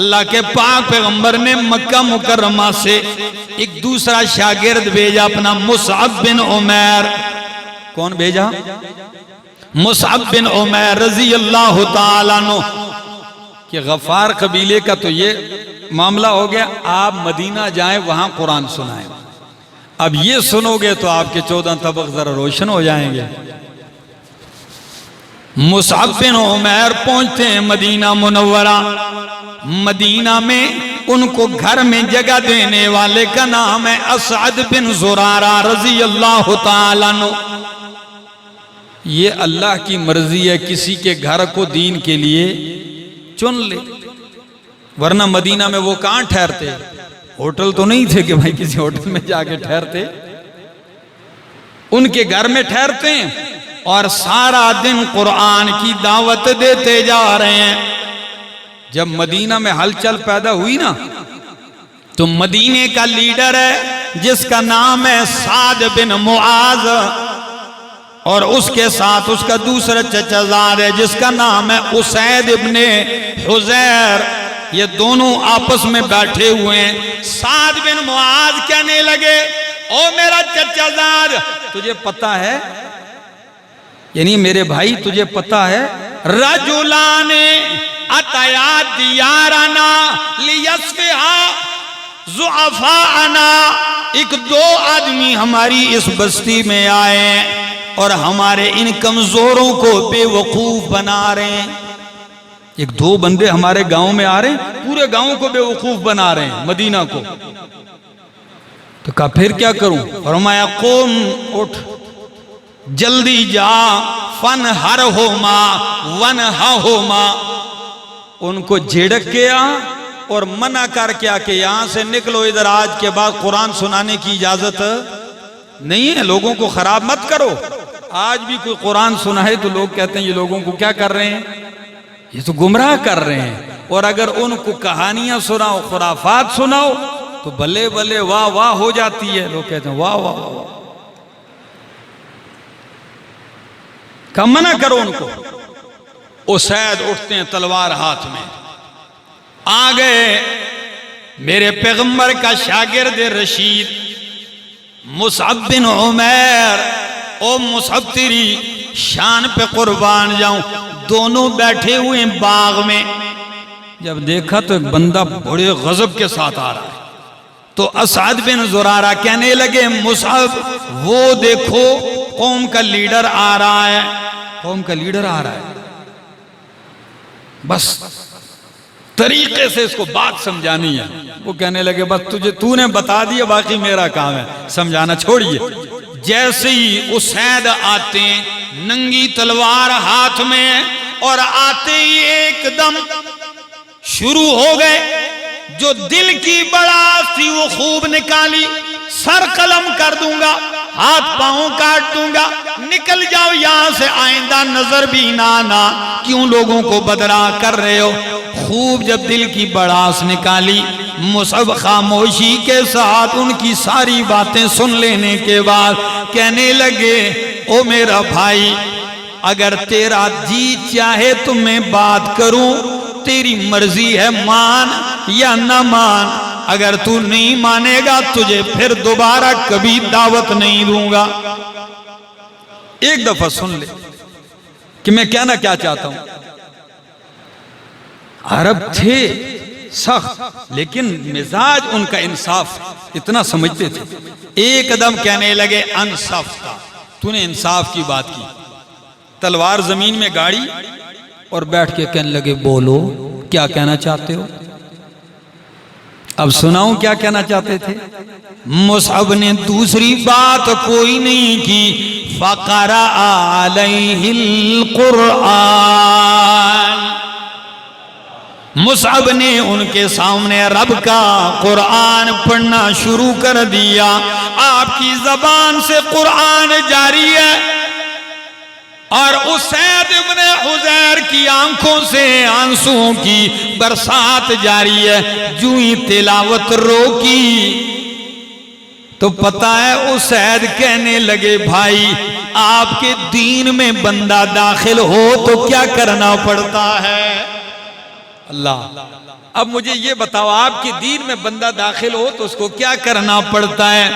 اللہ کے پاک پیغمبر نے مکہ مکرمہ سے ایک دوسرا شاگرد بھیجا اپنا مصعب بن عمیر. کون بھیجا؟ مصعب بن عمیر رضی اللہ تعالیٰ عنہ. کہ غفار قبیلے کا تو یہ معاملہ ہو گیا، آپ مدینہ جائیں وہاں قرآن سنائیں. اب یہ سنو گے تو آپ کے 14 طبق ذرا روشن ہو جائیں گے. مصعب بن عمیر پہنچتے ہیں مدینہ منورہ. مدینہ میں ان کو گھر میں جگہ دینے والے کا نام ہے اسعد بن زرارہ رضی اللہ تعالیٰ عنہ. یہ اللہ کی مرضی ہے، کسی کے گھر کو دین کے لیے چن لے، ورنہ مدینہ میں وہ کہاں ٹھہرتے؟ ہوٹل تو نہیں تھے کہ بھائی کسی ہوٹل میں جا کے ٹھہرتے، ان کے گھر میں ٹھہرتے ہیں اور سارا دن قرآن کی دعوت دیتے جا رہے ہیں. جب مدینہ میں ہلچل پیدا ہوئی نا تو مدینے کا لیڈر ہے جس کا نام ہے سعد بن معاذ، اور اس کے ساتھ اس کا دوسرا چچا زاد ہے جس کا نام ہے اسید ابن حزیر. یہ دونوں آپس میں بیٹھے ہوئے ہیں. سعد بن معاذ کہنے لگے او میرا چچا زاد، تجھے پتا ہے، یعنی میرے بھائی تجھے پتا ہے، رجلان اتیا دیارنا لیصفحا ضعفاءنا، ایک دو آدمی ہماری اس بستی میں آئے ہیں اور ہمارے ان کمزوروں کو بے وقوف بنا رہے ہیں. ایک دو بندے ہمارے گاؤں میں آ رہے ہیں، پورے گاؤں کو بے وقوف بنا رہے ہیں، مدینہ کو. تو کہا پھر کیا کروں؟ فرمایا قوم، اٹھ جلدی جا، فنہرہما ونہہما، ان کو جھڑک کے آ اور منع کر کے کہ یہاں سے نکلو، ادھر آج کے بعد قرآن سنانے کی اجازت نہیں ہے، لوگوں کو خراب مت کرو. آج بھی کوئی قرآن سنائے تو لوگ کہتے ہیں یہ لوگوں کو کیا کر رہے ہیں، یہ تو گمراہ کر رہے ہیں. اور اگر ان کو کہانیاں سناؤ، خرافات سناؤ تو بلے بلے واہ واہ ہو جاتی ہے. لوگ کہتے ہیں واہ واہ واہ. کہ منع کرو ان کو. اسید اٹھتے ہیں تلوار ہاتھ میں، آ گئے میرے پیغمبر کا شاگرد رشید مصعب بن عمیر. او مصعب تیری شان پہ قربان جاؤں. دونوں بیٹھے ہوئے باغ میں. جب دیکھا تو ایک بندہ بڑے غضب کے ساتھ آ رہا ہے تو اسعد بن زرارہ کہنے لگے مصعب وہ دیکھو قوم کا لیڈر آ رہا ہے، قوم کا لیڈر آ رہا ہے. بس طریقے سے اس کو بات سمجھانی ہے. وہ کہنے لگے بس تو نے بتا دیا، باقی میرا کام ہے سمجھانا، چھوڑیے. جیسے ہی اسید آتے ہیں ننگی تلوار ہاتھ میں، اور آتے ہی ایک دم شروع ہو گئے. جو دل کی بڑاس تھی وہ خوب نکالی، سر قلم کر دوں گا، ہاتھ پاؤں کاٹ دوں گا، نکل جاؤ یہاں سے، آئندہ نظر بھی نہ آنا، کیوں لوگوں کو بدراہ کر رہے ہو. خوب جب دل کی بڑاس نکالی، مصعب خاموشی کے ساتھ ان کی ساری باتیں سن لینے کے بعد کہنے لگے او میرا بھائی، اگر تیرا جی چاہے تو میں بات کروں، تیری مرضی ہے، مان یا نہ مان. اگر تو نہیں مانے گا تجھے پھر دوبارہ کبھی دعوت نہیں دوں گا. ایک دفعہ سن لے کہ میں کہنا کیا چاہتا ہوں. عرب تھے سخت لیکن مزاج ان کا انصاف، اتنا سمجھتے تھے. ایک دم کہنے لگے انصاف تھا، تو نے انصاف کی بات کی. تلوار زمین میں گاڑی اور بیٹھ کے کہنے لگے بولو کیا کہنا چاہتے ہو. اب سناؤں کیا کہنا چاہتے تھے. مصعب نے دوسری بات کوئی نہیں کی. فقرأ علیہ القرآن، مصعب نے ان کے سامنے رب کا قرآن پڑھنا شروع کر دیا. آپ کی زبان سے قرآن جاری ہے اور اسید ابن حزیر کی آنکھوں سے آنسوں کی برسات جاری ہے. جو ہی تلاوت روکی تو پتہ ہے اسید کہنے لگے بھائی آپ کے دین میں بندہ داخل ہو تو کیا کرنا پڑتا ہے. اللہ اب مجھے یہ بتاؤ آپ کے دین میں بندہ داخل ہو تو اس کو کیا کرنا پڑتا ہے؟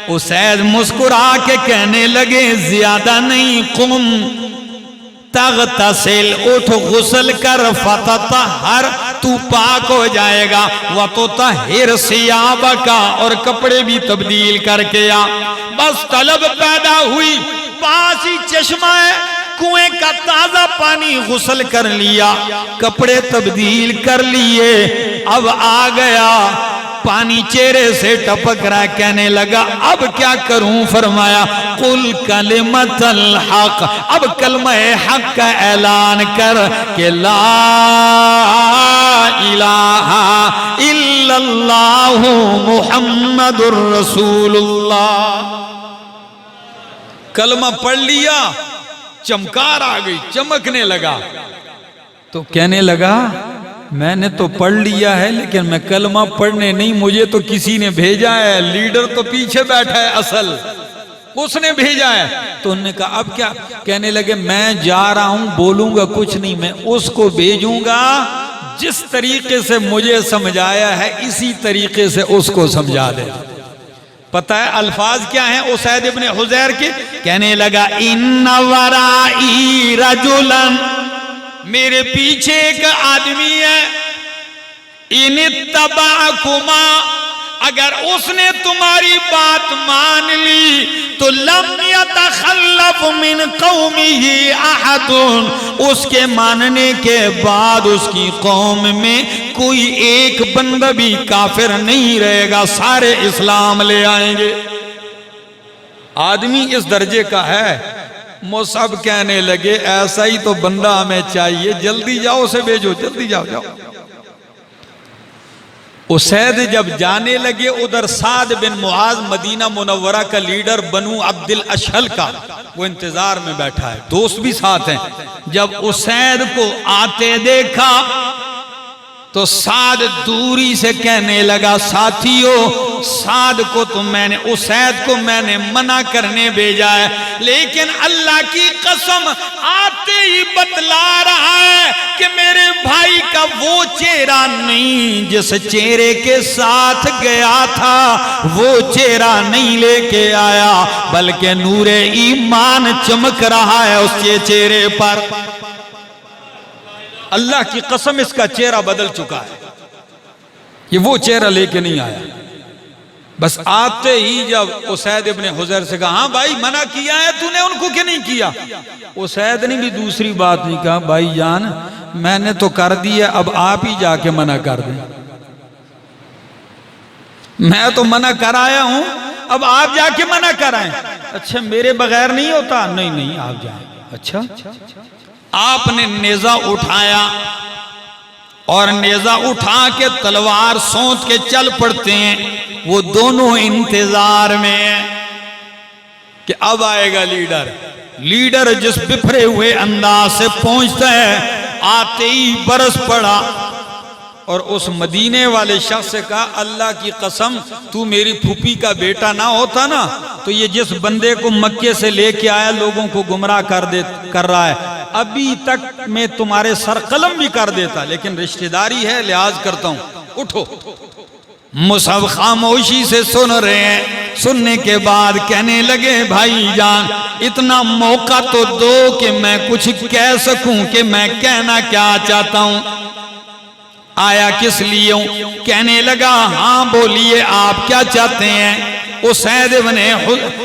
اسید مسکرا کے کہنے لگے زیادہ نہیں، قم تغتسل، اٹھ غسل کر، فتطہر، تو پاک ہو جائے گا، وتطہر ثیابک، اور کپڑے بھی تبدیل کر کے آ۔ بس طلب پیدا ہوئی، پاس ہی چشمہ ہے، کنویں کا تازہ پانی غسل کر لیا، کپڑے تبدیل کر لیے، اب آ گیا، پانی چہرے سے ٹپک رہا، کہنے لگا اب کیا کروں؟ فرمایا قل کلمۃ الحق، اب کلمہ حق کا اعلان کر کہ لا الہ الا اللہ محمد الرسول اللہ۔ کلمہ پڑھ لیا، چمکار آ گئی، چمکنے لگا، تو کہنے لگا میں نے تو پڑھ لیا ہے لیکن میں کلمہ پڑھنے نہیں، مجھے تو کسی نے بھیجا ہے، لیڈر تو پیچھے بیٹھا ہے اصل، اس نے بھیجا ہے۔ تو انہوں نے کہا اب کیا؟ کہنے لگے میں جا رہا ہوں، بولوں گا کچھ نہیں، میں اس کو بھیجوں گا جس طریقے سے مجھے سمجھایا ہے اسی طریقے سے اس کو سمجھا دے۔ پتہ ہے الفاظ کیا ہیں اسید ابن حضیر کے؟ کہنے لگا ان ورائی رجلن، میرے پیچھے ایک آدمی ہے، ان اتبعکما، اگر اس نے تمہاری بات مان لی تو لم یتخلف من قومہ احد، اس کے ماننے کے بعد اس کی قوم میں کوئی ایک بندہ بھی کافر نہیں رہے گا، سارے اسلام لے آئیں گے۔ آدمی اس درجے کا ہے۔ مصعب کہنے لگے ایسا ہی تو بندہ ہمیں چاہیے، جلدی جاؤ اسے بھیجو، جلدی جاؤ جاؤ۔ اسید جب جانے لگے، ادھر سعد بن معاذ مدینہ منورہ کا لیڈر بنو عبد الاشہل کا، وہ انتظار میں بیٹھا ہے، دوست بھی ساتھ ہیں۔ جب اسید کو آتے دیکھا تو سعد دوری سے کہنے لگا ساتھیو، سعد کو تو میں نے، اسید کو میں نے منع کرنے بھیجا ہے، لیکن اللہ کی قسم آتے ہی بتلا رہا ہے کہ میرے بھائی کا وہ چہرہ نہیں جس چہرے کے ساتھ گیا تھا، وہ چہرہ نہیں لے کے آیا، بلکہ نور ایمان چمک رہا ہے اس کے چہرے پر۔ اللہ کی قسم اس کا چہرہ بدل چکا ہے، یہ وہ چہرہ لے کے نہیں آیا۔ بس آتے ہی جب اسید ابن حضیر سے کہا ہاں بھائی منع کیا ہے تو نے ان کو کہ نہیں کیا؟ اسید نے بھی دوسری بات نہیں کہا، بھائی جان میں نے تو کر دیا، اب آپ ہی جا کے منع کر دیں، میں تو منع کر آیا ہوں، اب آپ جا کے منع کرائیں۔ اچھا میرے بغیر نہیں ہوتا؟ نہیں نہیں آپ جائیں۔ اچھا آپ نے نیزہ اٹھایا اور نیزہ اٹھا کے تلوار سونت کے چل پڑتے ہیں، وہ دونوں انتظار میں ہیں کہ اب آئے گا لیڈر۔ لیڈر جس بپھرے ہوئے انداز سے پہنچتا ہے، آتے ہی برس پڑا اور اس مدینے والے شخص سے کہا اللہ کی قسم تو میری پھوپھی کا بیٹا نہ ہوتا نا تو یہ جس بندے کو مکے سے لے کے آیا لوگوں کو گمراہ کر رہا ہے، ابھی تک میں تمہارے سر قلم بھی کر دیتا، لیکن رشتہ داری ہے لحاظ کرتا ہوں، اٹھو۔ مصعب خاموشی سے سن رہے ہیں، سننے کے بعد کہنے لگے بھائی جان اتنا موقع تو دو کہ میں کچھ کہہ سکوں کہ میں کہنا کیا چاہتا ہوں، آیا کس لیے ہوں؟ کہنے لگا ہاں بولیے آپ کیا چاہتے ہیں؟ اسید بن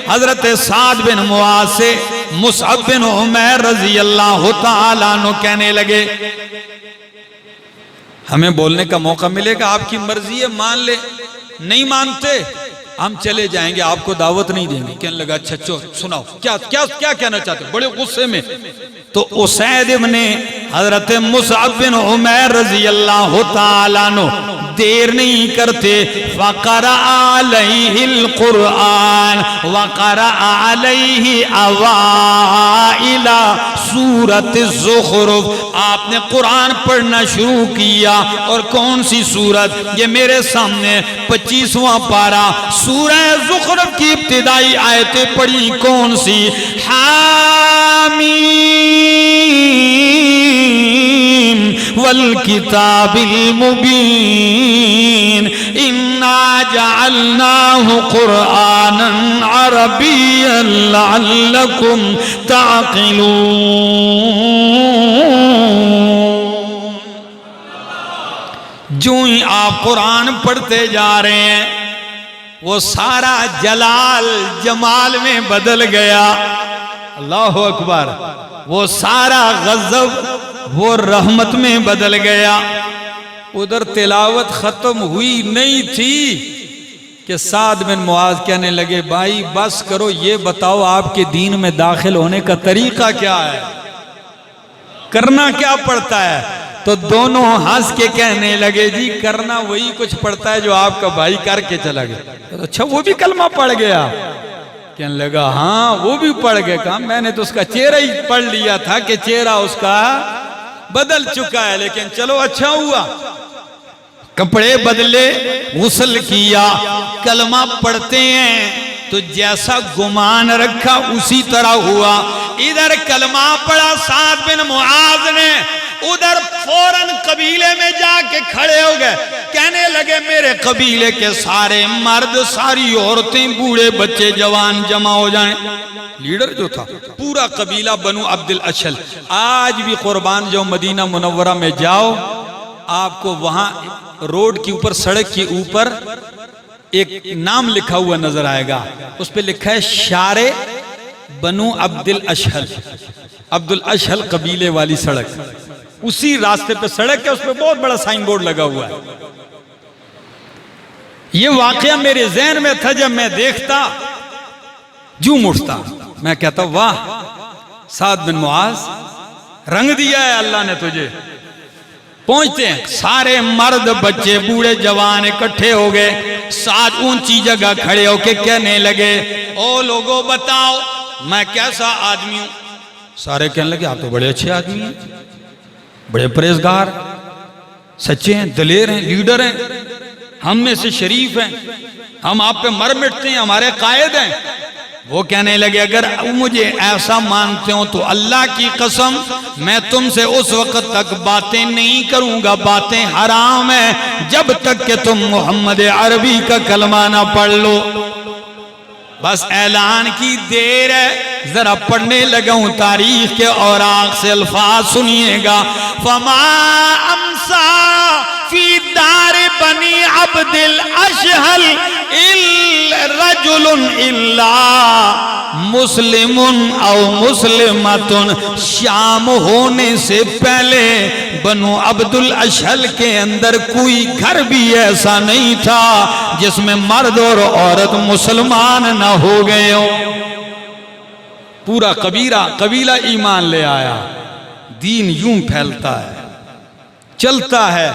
حضرت سعد بن معاذ سے مصعب بن عمیر رضی اللہ تعالیٰ عنہ کہنے لگے ہمیں بولنے کا موقع ملے گا، آپ کی مرضی ہے مان لے، نہیں مانتے ہم چلے جائیں گے، آپ کو دعوت نہیں دیں گے۔ کہنے لگا اچھا سناؤ کیا کہنا چاہتے بڑے غصے میں۔ تو اسید بن حضرت مصعب بن عمیر رضی اللہ تعالیٰ عنہ دیر نہیں کرتے، فقرأ علیہ القرآن وقرأ علیہ اوائل سورۃ الزخرف، آپ نے قرآن پڑھنا شروع کیا، اور کون سی سورت؟ یہ میرے سامنے 25واں پارہ سورہ زخرف کی ابتدائی آیتیں پڑھی، کون سی؟ حامیم والکتاب المبین انا جعلناہ قرآنا عربیا لعلکم تعقلون۔ جو ہی آپ قرآن پڑھتے جا رہے ہیں وہ سارا جلال جمال میں بدل گیا، اللہ اکبر، وہ سارا غضب وہ رحمت میں بدل گیا۔ ادھر تلاوت ختم ہوئی نہیں تھی کہ سعد بن معاذ کہنے لگے بھائی بس کرو، یہ بتاؤ آپ کے دین میں داخل ہونے کا طریقہ کیا ہے، کرنا کیا پڑتا ہے؟ تو دونوں ہنس کے کہنے لگے جی کرنا وہی کچھ پڑتا ہے جو آپ کا بھائی کر کے چلا گیا۔ اچھا وہ بھی کلمہ پڑھ گیا؟ کہنے لگا ہاں وہ بھی پڑھ گیا۔ کہا میں نے تو اس کا چہرہ ہی پڑھ لیا تھا کہ چہرہ اس کا بدل چکا ہے، لیکن چلو اچھا ہوا، کپڑے بدلے، غسل کیا، کلمہ پڑھتے ہیں تو جیسا گمان رکھا اسی طرح ہوا۔ ادھر کلمہ پڑھا سعد بن معاذ نے، ادھر فوراً قبیلے میں جا کے کھڑے ہو گئے، کہنے لگے میرے قبیلے کے سارے مرد، ساری عورتیں، بوڑھے بچے، جوان جمع ہو جائیں۔ لیڈر جو تھا پورا قبیلہ بنو عبد الاشل۔ آج بھی قربان جو مدینہ منورہ میں جاؤ آپ کو وہاں روڈ کے اوپر، سڑک کے اوپر ایک نام لکھا ہوا نظر آئے گا، اس پہ لکھا ہے شارع بنو عبد الاشل، عبد الاشل قبیلے والی سڑک، اسی راستے پہ سڑک ہے، اس پہ بہت بڑا سائن بورڈ لگا ہوا ہے۔ یہ واقعہ میرے ذہن میں تھا، جب میں دیکھتا جوں اٹھتا، میں کہتا واہ سعد بن معاذ، رنگ دیا ہے اللہ نے تجھے۔ پہنچتے ہیں، سارے مرد بچے بوڑھے جوان اکٹھے ہو گئے، سعد اونچی جگہ کھڑے ہو کے کہنے لگے او لوگوں بتاؤ میں کیسا آدمی ہوں؟ سارے کہنے لگے آپ تو بڑے اچھے آدمی ہیں، بڑے پرہیزگار، سچے ہیں، دلیر ہیں، لیڈر ہیں، ہم میں سے شریف ہیں، ہم آپ پہ مر مٹتے ہیں، ہمارے قائد ہیں۔ وہ کہنے لگے اگر مجھے ایسا مانتے ہو تو اللہ کی قسم میں تم سے اس وقت تک باتیں نہیں کروں گا، باتیں حرام ہیں جب تک کہ تم محمد عربی کا کلمہ نہ پڑھ لو۔ بس اعلان کی دیر ہے، ذرا پڑھنے لگا ہوں تاریخ کے اوراق سے الفاظ سنیے گا۔ فما امسا فی دار بنی عبد الاشہل رجل الا مسلم او مسلمت، شام ہونے سے پہلے بنو عبد الاشہل کے اندر کوئی گھر بھی ایسا نہیں تھا جس میں مرد اور عورت مسلمان نہ ہو گئے ہو۔ پورا قبیلہ ایمان لے آیا۔ دین یوں پھیلتا ہے، چلتا ہے۔